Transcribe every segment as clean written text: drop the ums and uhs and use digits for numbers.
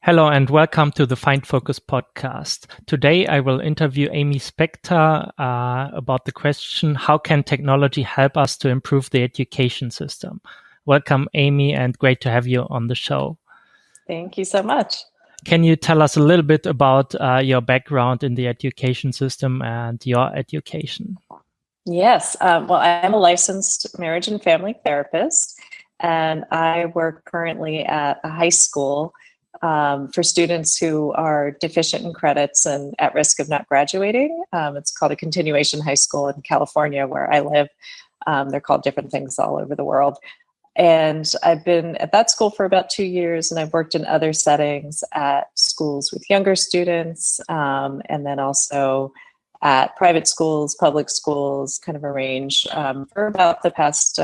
Hello and welcome to the FindFocus Podcast. Today I will interview Amy Specter about the question, how can technology help us to improve the education system? Welcome, Amy, and great to have you on the show. Thank you so much. Can you tell us a little bit about your background in the education system and your education? Yes. Well, I'm a licensed marriage and family therapist, and I work currently at a high school for students who are deficient in credits and at risk of not graduating. It's called a continuation high school in California, where I live. They're called different things all over the world. And I've been at that school for about 2 years, and I've worked in other settings at schools with younger students, and then also at private schools, public schools, kind of a range for about the past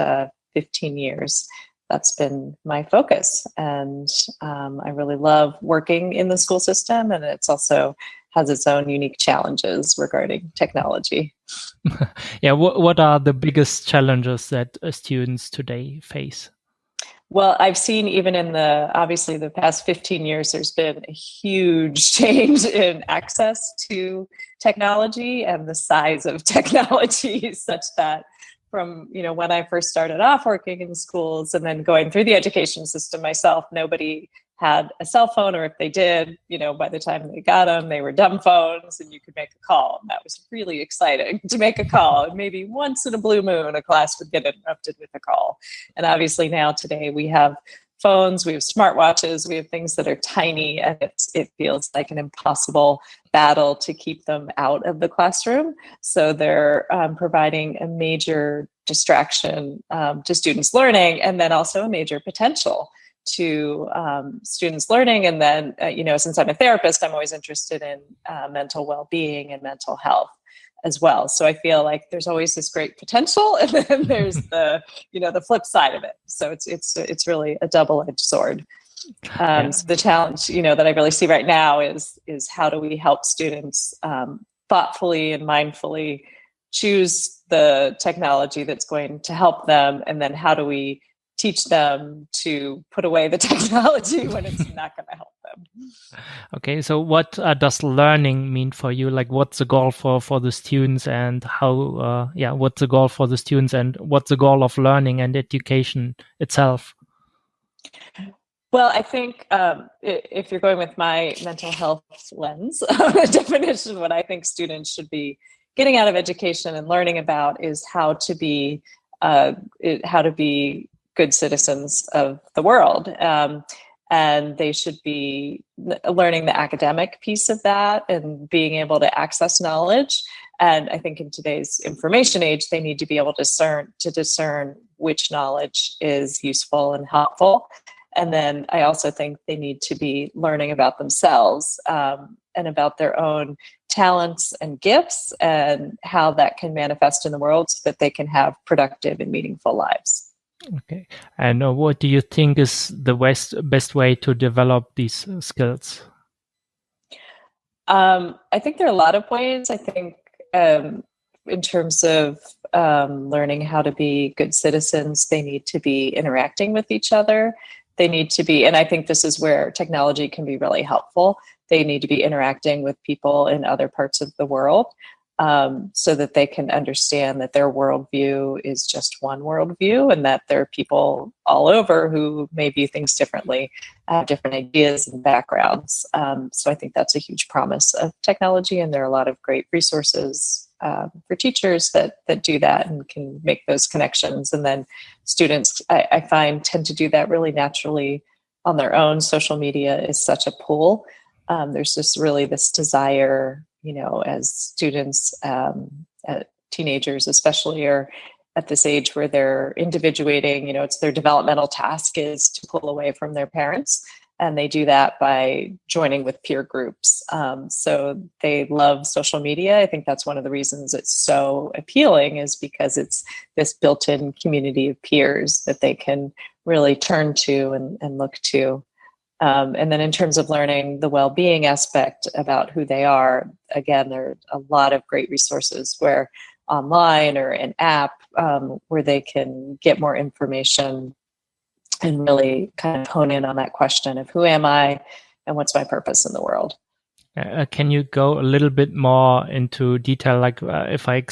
15 years. That's been my focus. And I really love working in the school system, and it's also has its own unique challenges regarding technology. Yeah, what are the biggest challenges that students today face? Well, I've seen even in obviously the past 15 years, there's been a huge change in access to technology and the size of technology such that from, when I first started off working in schools and then going through the education system myself, nobody had a cell phone, or if they did, by the time they got them, they were dumb phones and you could make a call. And that was really exciting to make a call. And maybe once in a blue moon, a class would get interrupted with a call. And obviously now today we have phones, we have smartwatches, we have things that are tiny, and it feels like an impossible battle to keep them out of the classroom. So they're providing a major distraction to students' learning, and then also a major potential to students' learning. And then, since I'm a therapist, I'm always interested in mental well-being and mental health as well. So I feel like there's always this great potential, and then there's the flip side of it. So it's really a double-edged sword. So the challenge, that I really see right now is how do we help students thoughtfully and mindfully choose the technology that's going to help them, and then how do we teach them to put away the technology when it's not going to help them. Okay, so what does learning mean for you? Like, what's the goal for the students, and how? What's the goal for the students, and what's the goal of learning and education itself? Well, I think if you're going with my mental health lens definition, what I think students should be getting out of education and learning about is how to be good citizens of the world. And they should be learning the academic piece of that and being able to access knowledge. And I think in today's information age, they need to be able to discern which knowledge is useful and helpful. And then I also think they need to be learning about themselves and about their own talents and gifts and how that can manifest in the world so that they can have productive and meaningful lives. Okay. And what do you think is the best way to develop these skills? I think there are a lot of ways. I think in terms of learning how to be good citizens, they need to be interacting with each other. They need to be, and I think this is where technology can be really helpful. They need to be interacting with people in other parts of the world. So that they can understand that their worldview is just one worldview, and that there are people all over who may view things differently, have different ideas and backgrounds. So I think that's a huge promise of technology, and there are a lot of great resources for teachers that do that and can make those connections. And then students, I find, tend to do that really naturally on their own. Social media is such a pull. There's just really this desire, as students, teenagers especially, are at this age where they're individuating, it's their developmental task is to pull away from their parents. And they do that by joining with peer groups. So they love social media. I think that's one of the reasons it's so appealing, is because it's this built-in community of peers that they can really turn to and look to. And then in terms of learning the well-being aspect about who they are, again, there are a lot of great resources where online or an app where they can get more information and really kind of hone in on that question of who am I? and what's my purpose in the world. Can you go a little bit more into detail? Like if I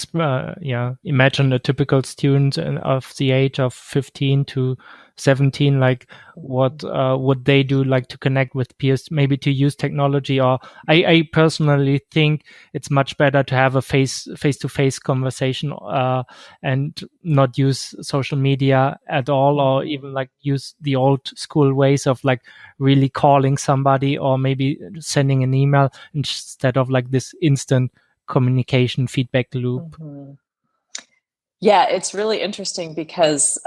imagine a typical student of the age of 15 to 17, like what would they do, like to connect with peers, maybe to use technology? Or I personally think it's much better to have a face-to-face conversation and not use social media at all, or even like use the old school ways of like really calling somebody or maybe sending an email instead of like this instant communication feedback loop. Mm-hmm. Yeah, it's really interesting because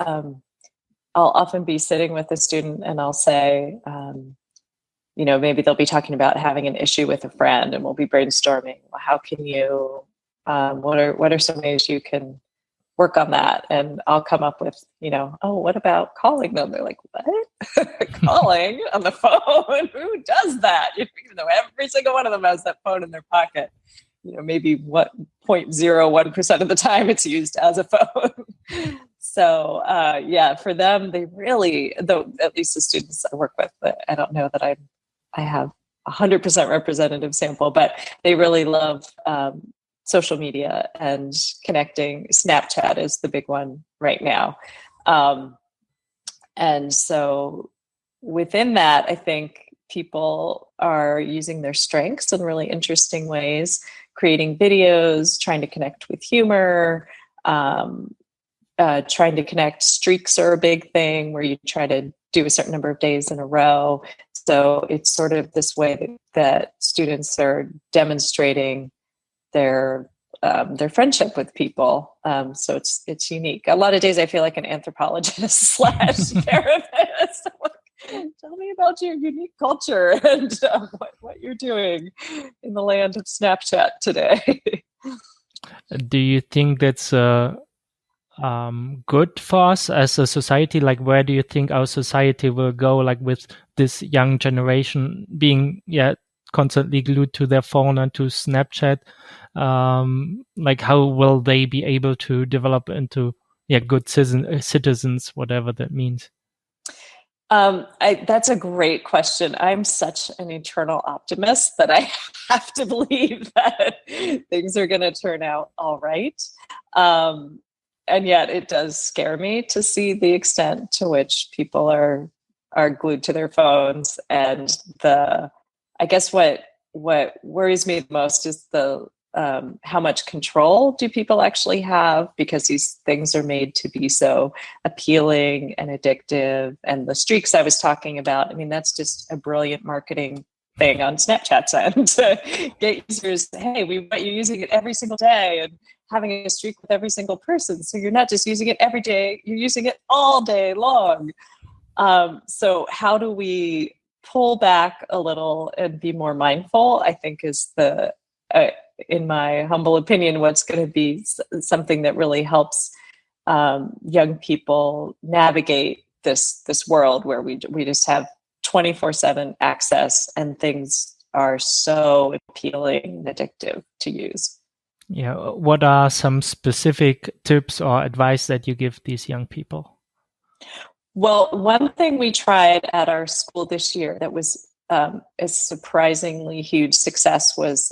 I'll often be sitting with a student and I'll say, maybe they'll be talking about having an issue with a friend, and we'll be brainstorming. Well, how can you, what are some ways you can work on that? And I'll come up with, what about calling them? They're like, what? Calling on the phone? Who does that? Even though every single one of them has that phone in their pocket. Maybe 0.01% of the time it's used as a phone. So for them, they really, though at least the students I work with, but I don't know that I have 100% representative sample, but they really love social media and connecting. Snapchat is the big one right now. And so within that, I think people are using their strengths in really interesting ways, creating videos, trying to connect with humor, trying to connect. Streaks are a big thing where you try to do a certain number of days in a row. So it's sort of this way that students are demonstrating their friendship with people. So it's unique. A lot of days I feel like an anthropologist / therapist. Tell me about your unique culture and what you're doing in the land of Snapchat today. Do you think that's good for us as a society? Like, where do you think our society will go, like with this young generation being constantly glued to their phone and to Snapchat? Like, how will they be able to develop into good citizens, whatever that means? That's a great question. I'm such an eternal optimist that I have to believe that things are going to turn out all right. And yet it does scare me to see the extent to which people are glued to their phones. And I guess what worries me the most is how much control do people actually have, because these things are made to be so appealing and addictive. And the streaks I was talking about, I mean, that's just a brilliant marketing thing on Snapchat's end to get users, hey, we want you using it every single day and having a streak with every single person. So you're not just using it every day, you're using it all day long. So how do we pull back a little and be more mindful, I think is in my humble opinion, what's going to be something that really helps young people navigate this world where we just have 24/7 access and things are so appealing and addictive to use. Yeah. What are some specific tips or advice that you give these young people? Well, one thing we tried at our school this year that was a surprisingly huge success was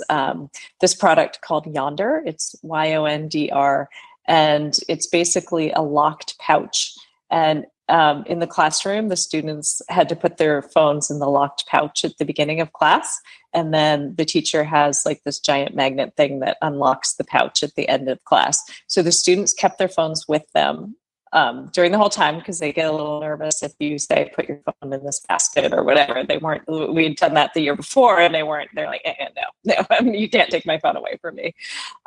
this product called Yondr. It's YONDR, and it's basically a locked pouch. And in the classroom, the students had to put their phones in the locked pouch at the beginning of class. And then the teacher has like this giant magnet thing that unlocks the pouch at the end of class. So the students kept their phones with them during the whole time, because they get a little nervous if you say, put your phone in this basket or whatever. We'd done that the year before and they're like, no, I mean, you can't take my phone away from me.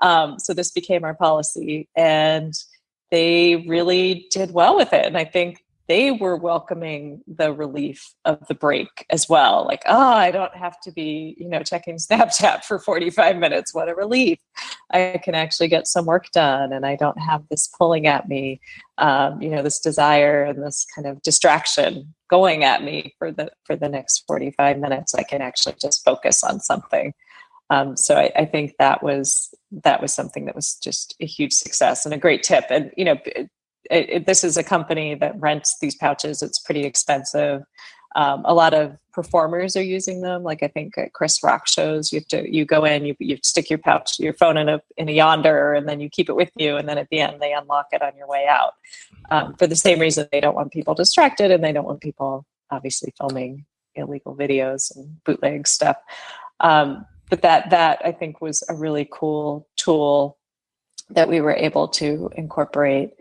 So this became our policy and they really did well with it. And I think they were welcoming the relief of the break as well. Like, I don't have to be, checking Snapchat for 45 minutes. What a relief. I can actually get some work done and I don't have this pulling at me, this desire and this kind of distraction going at me for the next 45 minutes. I can actually just focus on something. So I think that was something that was just a huge success and a great tip. And, this is a company that rents these pouches. It's pretty expensive. A lot of performers are using them. Like I think at Chris Rock shows, you go in, you stick your phone in a yonder, and then you keep it with you, and then at the end they unlock it on your way out. For the same reason, they don't want people distracted, and they don't want people obviously filming illegal videos and bootleg stuff. But that I think was a really cool tool that we were able to incorporate.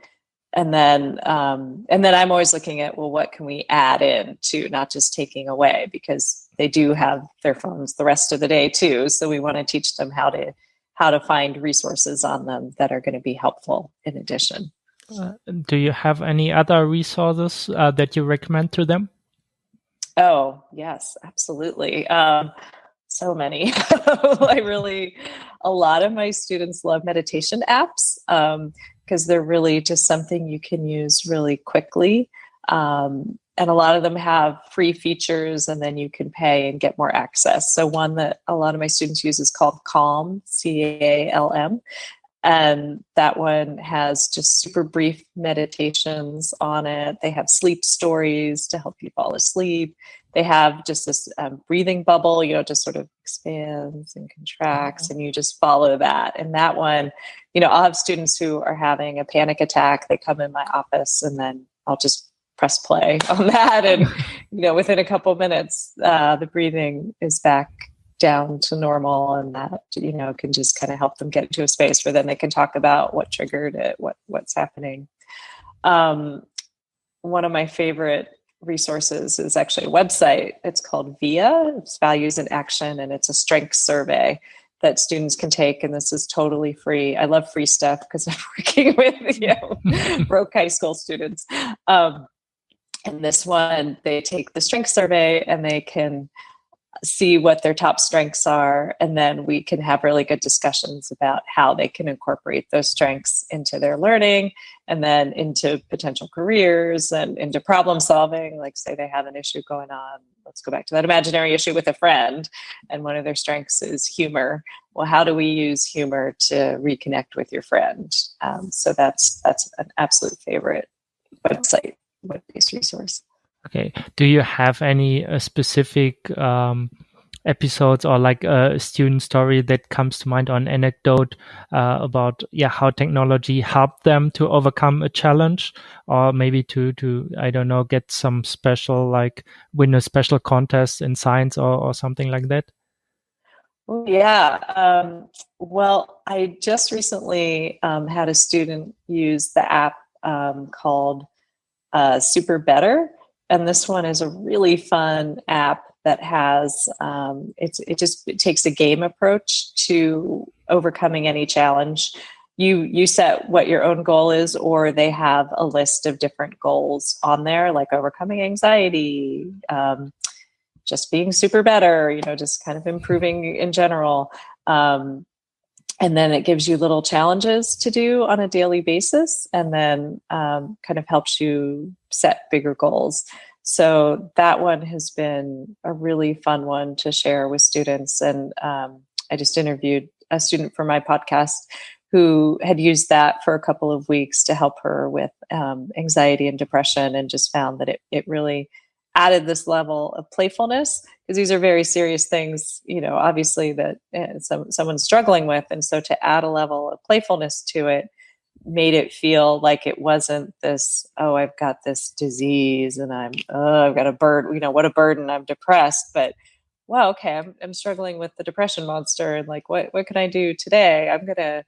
And then I'm always looking at, well, what can we add in to, not just taking away, because they do have their phones the rest of the day too. So we want to teach them how to find resources on them that are going to be helpful in addition. Do you have any other resources that you recommend to them? Oh, yes, absolutely. So many. A lot of my students love meditation apps because they're really just something you can use really quickly. And a lot of them have free features, and then you can pay and get more access. So one that a lot of my students use is called Calm, CALM. And that one has just super brief meditations on it. They have sleep stories to help you fall asleep. They have just this breathing bubble, just sort of expands and contracts, and you just follow that. And that one, I'll have students who are having a panic attack. They come in my office, and then I'll just press play on that. And, within a couple of minutes, the breathing is back down to normal, and that can just kind of help them get into a space where then they can talk about what triggered it, what's happening. One of my favorite resources is actually a website. It's called VIA. It's Values in Action, and it's a strengths survey that students can take, and this is totally free. I love free stuff because I'm working with broke high school students. And this one, they take the strengths survey and they can see what their top strengths are, and then we can have really good discussions about how they can incorporate those strengths into their learning, and then into potential careers and into problem solving. Like, say they have an issue going on, let's go back to that imaginary issue with a friend, and one of their strengths is humor. Well, how do we use humor to reconnect with your friend? So that's an absolute favorite website, web-based resource. Okay. Do you have any specific episodes or like a student story that comes to mind, or an anecdote about how technology helped them to overcome a challenge, or maybe to I don't know, get some special, like win a special contest in science or something like that? Yeah. Well, I just recently had a student use the app called Super Better. And this one is a really fun app that has, it takes a game approach to overcoming any challenge. You set what your own goal is, or they have a list of different goals on there, like overcoming anxiety, just being super better, just kind of improving in general. And then it gives you little challenges to do on a daily basis, and then kind of helps you set bigger goals. So that one has been a really fun one to share with students. And I just interviewed a student for my podcast who had used that for a couple of weeks to help her with anxiety and depression, and just found that it really added this level of playfulness, because these are very serious things, obviously, that someone's struggling with. And so to add a level of playfulness to it made it feel like it wasn't this, oh, I've got this disease and I've got a burden, what a burden, I'm depressed. But wow, okay, I'm struggling with the depression monster, and like, what can I do today? I'm gonna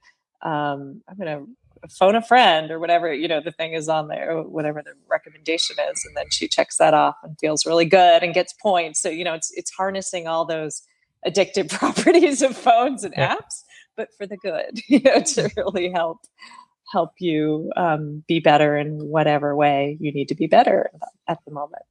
phone a friend, or whatever, the thing is on there, whatever the recommendation is. And then she checks that off and feels really good and gets points. So, it's harnessing all those addictive properties of phones and apps, but for the good, to really help you be better in whatever way you need to be better at the moment.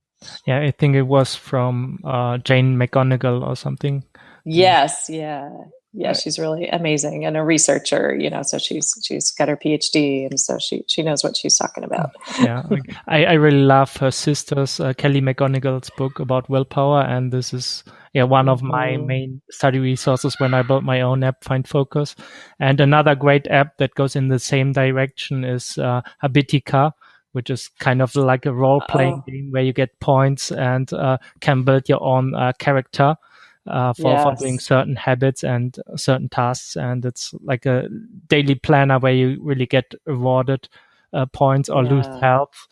Yeah, I think it was from Jane McGonigal or something. Yes, yeah, she's really amazing, and a researcher, so she's got her PhD, and so she knows what she's talking about. Yeah, I really love her sister's Kelly McGonigal's book about willpower, and this is one of my main study resources when I built my own app, FindFocus. And another great app that goes in the same direction is Habitica, which is kind of like a role-playing game where you get points and can build your own character for doing Yes. certain habits and certain tasks. And it's like a daily planner where you really get rewarded points or lose Yeah. health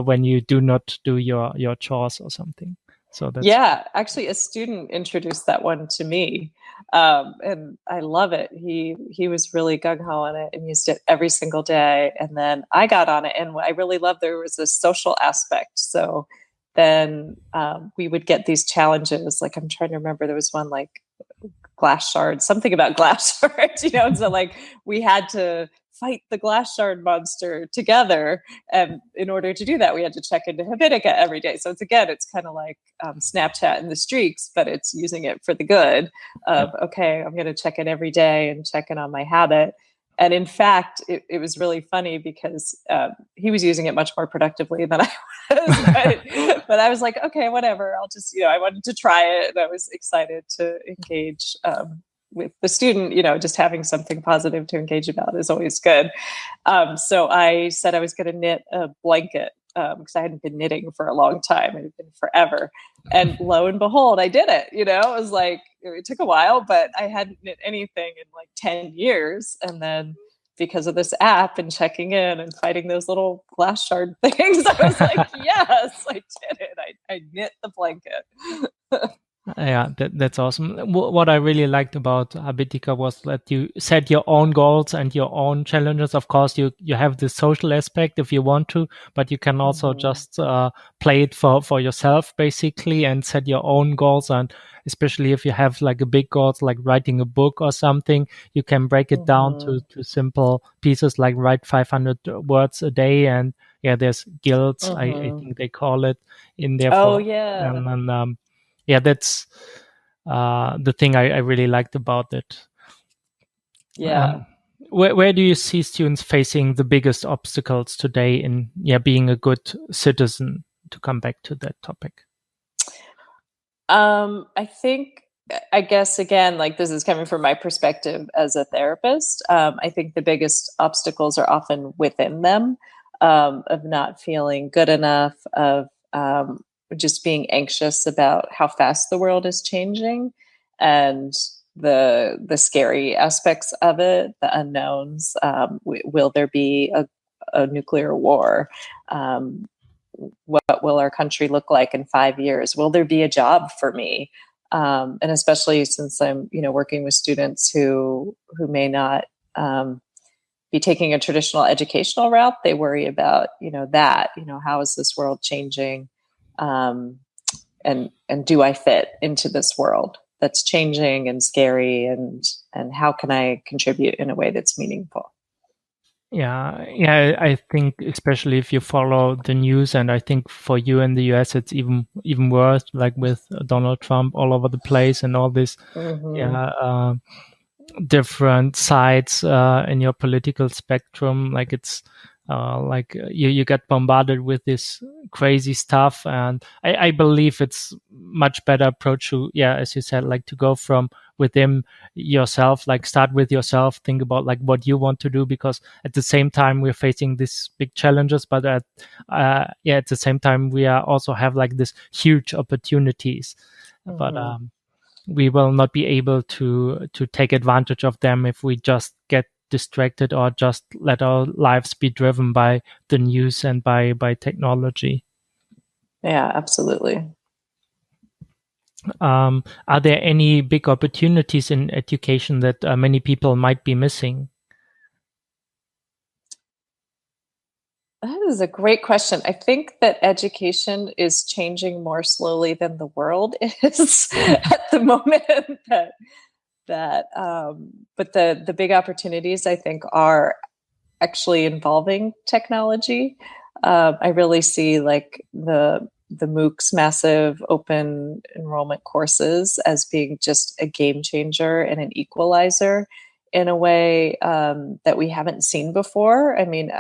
when you do not do your chores or something. So that's Actually, a student introduced that one to me, and I love it. He was really gung ho on it and used it every single day. And then I got on it, and I really loved there was a social aspect. So then we would get these challenges. Like I'm trying to remember, there was one like glass shards, something about glass shards, and so like we had to fight the glass shard monster together. And in order to do that, we had to check into Habitica every day. So it's kind of like Snapchat and the streaks, but it's using it for the good of, okay, I'm going to check in every day and check in on my habit. And in fact, it was really funny because he was using it much more productively than I was. But I was like, okay, whatever. I'll just, I wanted to try it. And I was excited to engage with the student, just having something positive to engage about is always good. So I said I was going to knit a blanket because I hadn't been knitting for a long time. It had been forever. And lo and behold, I did it. It was like, it took a while, but I hadn't knit anything in like 10 years. And then because of this app and checking in and fighting those little glass shard things, I was like, yes, I did it. I knit the blanket. Yeah, that's awesome. What I really liked about Habitica was that you set your own goals and your own challenges. Of course, you have the social aspect if you want to, but you can also just play it for yourself, basically, and set your own goals. And especially if you have like a big goals, like writing a book or something, you can break it down to simple pieces, like write 500 words a day. And yeah, there's guilds, I think they call it, in there. And yeah, that's the thing I really liked about it. Yeah. Where do you see students facing the biggest obstacles today in being a good citizen, to come back to that topic? I guess, again, like this is coming from my perspective as a therapist. I think the biggest obstacles are often within them, of not feeling good enough, of just being anxious about how fast the world is changing and the scary aspects of it, the unknowns. Will there be a nuclear war? What will our country look like in 5 years? Will there be a job for me? And especially since I'm, working with students who may not be taking a traditional educational route, they worry about, how is this world changing? And do I fit into this world that's changing and scary, and how can I contribute in a way that's meaningful? Yeah, I think especially if you follow the news, and I think for you in the US it's even worse, like with Donald Trump all over the place and all this different sides in your political spectrum. Like it's like you get bombarded with this crazy stuff, and I believe it's much better approach to, as you said, like to go from within yourself, like start with yourself, think about like what you want to do, because at the same time we're facing these big challenges, but at the same time we are also have like this huge opportunities, but we will not be able to take advantage of them if we just get distracted or just let our lives be driven by the news and by technology. Yeah, absolutely. Are there any big opportunities in education that many people might be missing? That is a great question. I think that education is changing more slowly than the world is at the moment. But the big opportunities, I think, are actually involving technology. I really see like the MOOCs, massive open enrollment courses, as being just a game changer and an equalizer in a way that we haven't seen before. I mean,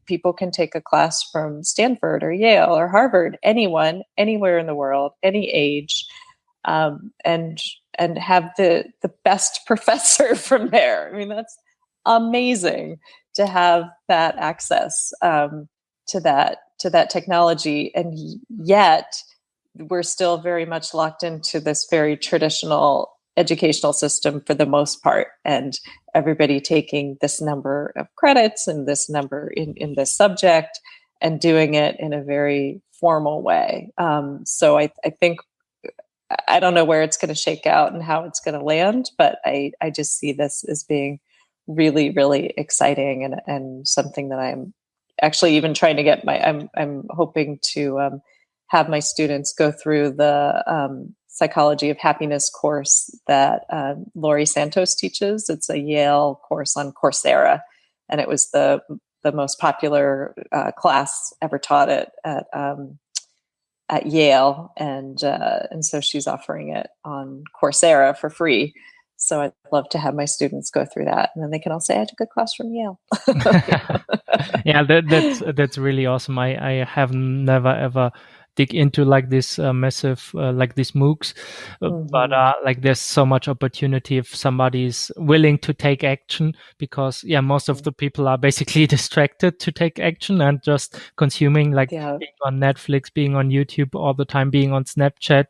people can take a class from Stanford or Yale or Harvard, anyone, anywhere in the world, any age, and have the best professor from there. I mean, that's amazing to have that access. to that technology, and yet we're still very much locked into this very traditional educational system for the most part, and everybody taking this number of credits and this number in this subject and doing it in a very formal way. So I think, I don't know where it's going to shake out and how it's going to land, but I just see this as being really, really exciting, and something that I'm actually even trying to get I'm hoping to have my students go through the Psychology of Happiness course that Laurie Santos teaches. It's a Yale course on Coursera, and it was the most popular class ever taught at Yale, and so she's offering it on Coursera for free. So I'd love to have my students go through that, and then they can all say, "I took a class from Yale." Yeah, that's really awesome. I have never ever dig into like this massive like these MOOCs, but like there's so much opportunity if somebody's willing to take action, because most of the people are basically distracted to take action and just consuming, like being on Netflix, being on YouTube all the time, being on Snapchat,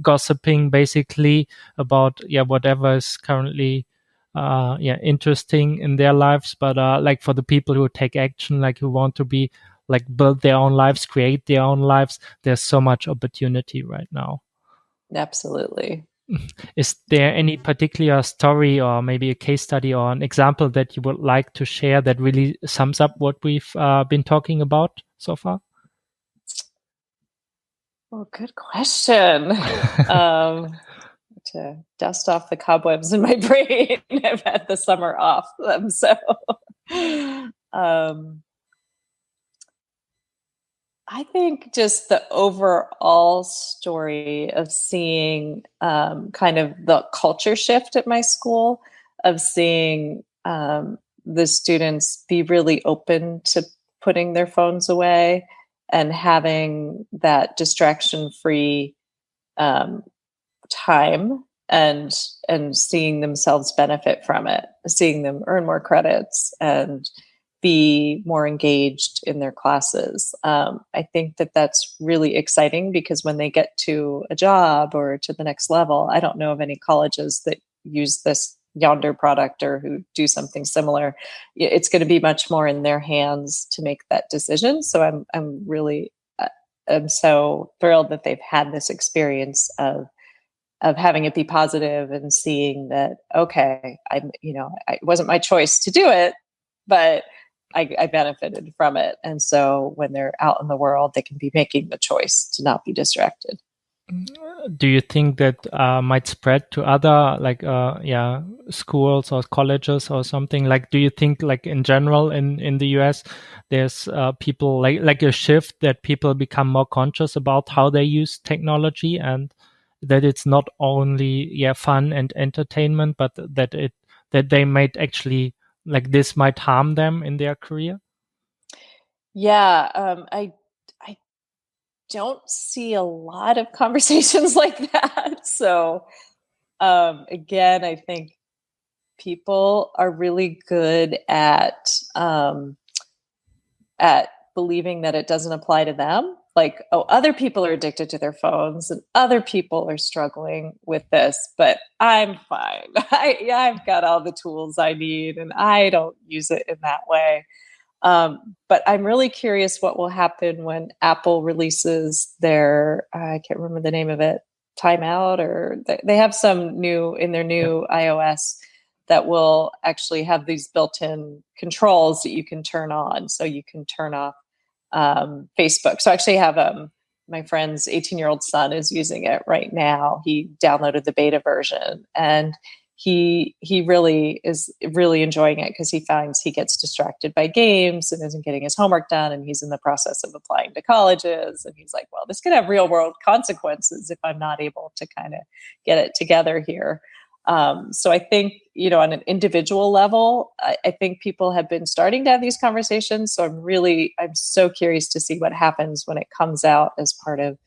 gossiping basically about whatever is currently interesting in their lives. But like for the people who take action, like who want to be like build their own lives, create their own lives, there's so much opportunity right now. Absolutely. Is there any particular story or maybe a case study or an example that you would like to share that really sums up what we've been talking about so far? Well, good question. To dust off the cobwebs in my brain. I've had the summer off. I think just the overall story of seeing kind of the culture shift at my school, of seeing the students be really open to putting their phones away and having that distraction-free time, and seeing themselves benefit from it, seeing them earn more credits and be more engaged in their classes. I think that that's really exciting, because when they get to a job or to the next level, I don't know of any colleges that use this Yonder product or who do something similar. It's going to be much more in their hands to make that decision. So I'm so thrilled that they've had this experience of having it be positive and seeing that, okay, it wasn't my choice to do it, but I benefited from it. And so when they're out in the world, they can be making the choice to not be distracted. Do you think that might spread to other schools or colleges or something? Like, do you think like in general in the US, there's people like a shift that people become more conscious about how they use technology, and that it's not only fun and entertainment, but that they might actually, like, this might harm them in their career? I don't see a lot of conversations like that. So again, I think people are really good at believing that it doesn't apply to them. Like, other people are addicted to their phones and other people are struggling with this, but I'm fine. I've got all the tools I need and I don't use it in that way. But I'm really curious what will happen when Apple releases their, I can't remember the name of it, timeout, or they have some new in their new iOS that will actually have these built-in controls that you can turn on. So you can turn off Facebook. So I actually have my friend's 18-year-old son is using it right now. He downloaded the beta version, and he really is really enjoying it, because he finds he gets distracted by games and isn't getting his homework done, and he's in the process of applying to colleges, and he's like, well, this could have real world consequences if I'm not able to kind of get it together here. So I think, on an individual level, I think people have been starting to have these conversations. So I'm so curious to see what happens when it comes out as part of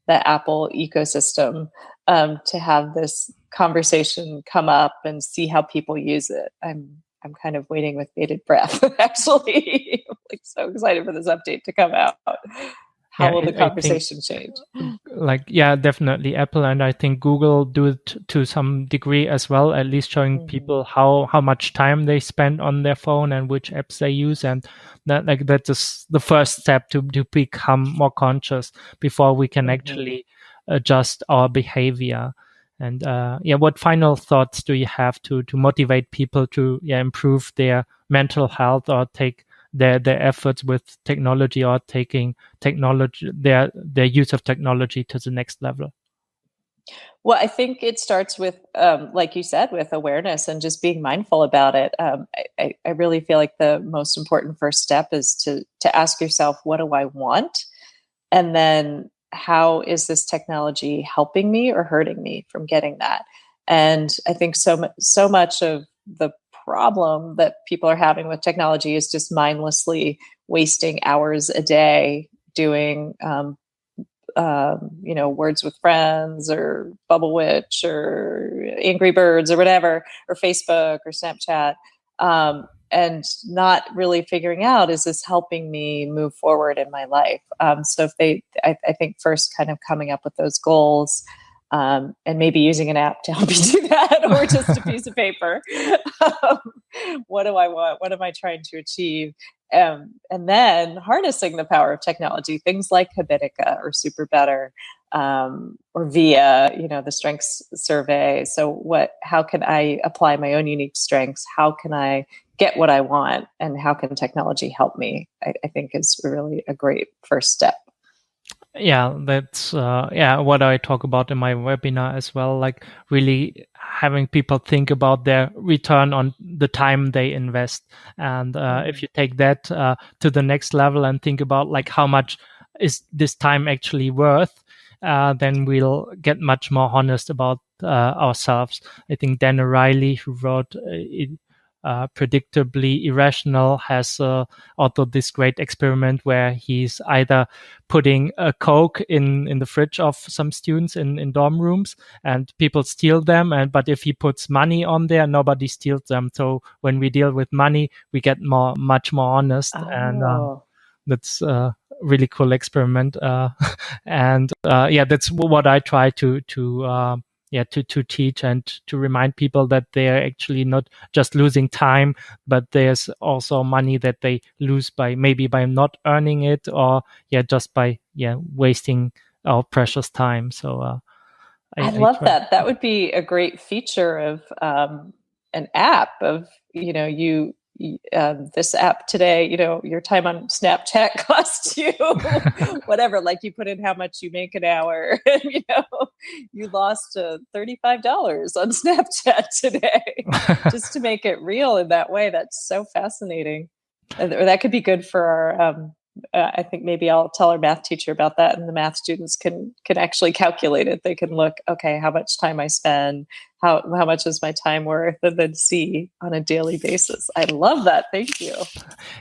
the Apple ecosystem, to have this conversation come up and see how people use it. I'm I'm kind of waiting with bated breath, actually. I'm like so excited for this update to come out. How will the conversation change? Definitely Apple, and I think Google do it to some degree as well, at least showing people how much time they spend on their phone and which apps they use, and that is the first step to become more conscious before we can actually adjust our behavior. And what final thoughts do you have to motivate people to improve their mental health or take their efforts with technology, or taking technology, their use of technology to the next level? Well, I think it starts with, like you said, with awareness and just being mindful about it. I really feel like the most important first step is to ask yourself, what do I want? And then how is this technology helping me or hurting me from getting that? And I think so much of the problem that people are having with technology is just mindlessly wasting hours a day doing, Words with Friends or Bubble Witch or Angry Birds or whatever, or Facebook or Snapchat, and not really figuring out, is this helping me move forward in my life? So I think first kind of coming up with those goals, and maybe using an app to help you do that, or just a piece of paper. What do I want? What am I trying to achieve? And then harnessing the power of technology, things like Habitica or Super Better, or via, the strengths survey. So how can I apply my own unique strengths? How can I get what I want? And how can technology help me? I think is really a great first step. Yeah, that's what I talk about in my webinar as well, like really having people think about their return on the time they invest. And if you take that to the next level and think about like how much is this time actually worth, then we'll get much more honest about ourselves. I think Dan O'Reilly, who wrote Predictably Irrational, has authored this great experiment where he's either putting a Coke in the fridge of some students in dorm rooms, and people steal them, but if he puts money on there, nobody steals them. So when we deal with money, we get much more honest. And that's a really cool experiment. And that's what I try to teach and to remind people that they're actually not just losing time, but there's also money that they lose by not earning it, or just by wasting our precious time. So I love that. That would be a great feature of an app of, this app today, your time on Snapchat costs you whatever, like you put in how much you make an hour, and you lost $35 on Snapchat today, just to make it real in that way. That's so fascinating. Or that could be good for our I think maybe I'll tell our math teacher about that, and the math students can actually calculate it. They can look, okay, how much time I spend, how much is my time worth, and then see on a daily basis. I love that. Thank you.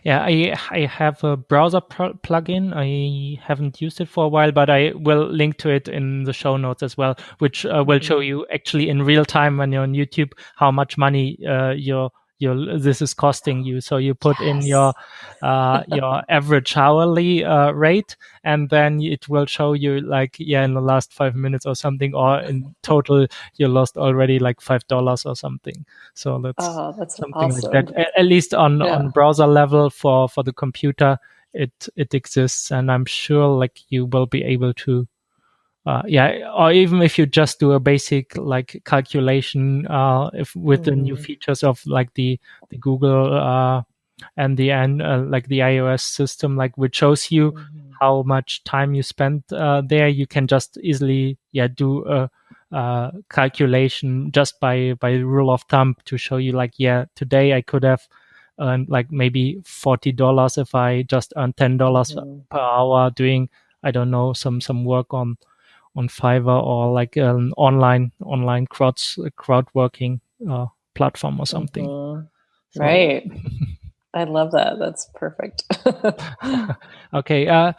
Yeah, I have a browser plugin. I haven't used it for a while, but I will link to it in the show notes as well, which will show you actually in real time when you're on YouTube how much money this is costing you. So you put in your average hourly rate, and then it will show you like, in the last 5 minutes or something, or in total you lost already like $5 or something. So that's something awesome. Like that. At least on browser level for the computer, it exists, and I'm sure like you will be able to or even if you just do a basic like calculation, if with the new features of like the Google and the like the iOS system, like which shows you how much time you spent there, you can just easily do a calculation just by rule of thumb to show you like, today I could have earned like maybe $40 if I just earned $10 per hour doing, I don't know, some work on Fiverr, or like an online crowd working platform or something. So. Right. I love that. That's perfect. Okay.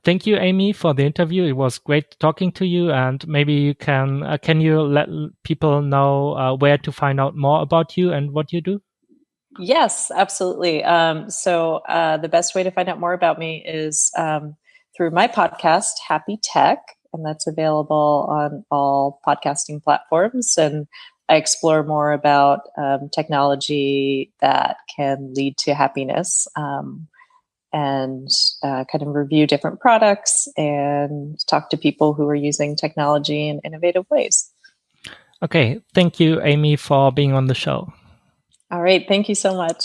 Thank you, Amy, for the interview. It was great talking to you. And maybe you can you let people know where to find out more about you and what you do? Yes, absolutely. So the best way to find out more about me is through my podcast, Happy Tech, and that's available on all podcasting platforms. And I explore more about technology that can lead to happiness, and kind of review different products and talk to people who are using technology in innovative ways. Okay. Thank you, Amy, for being on the show. All right. Thank you so much.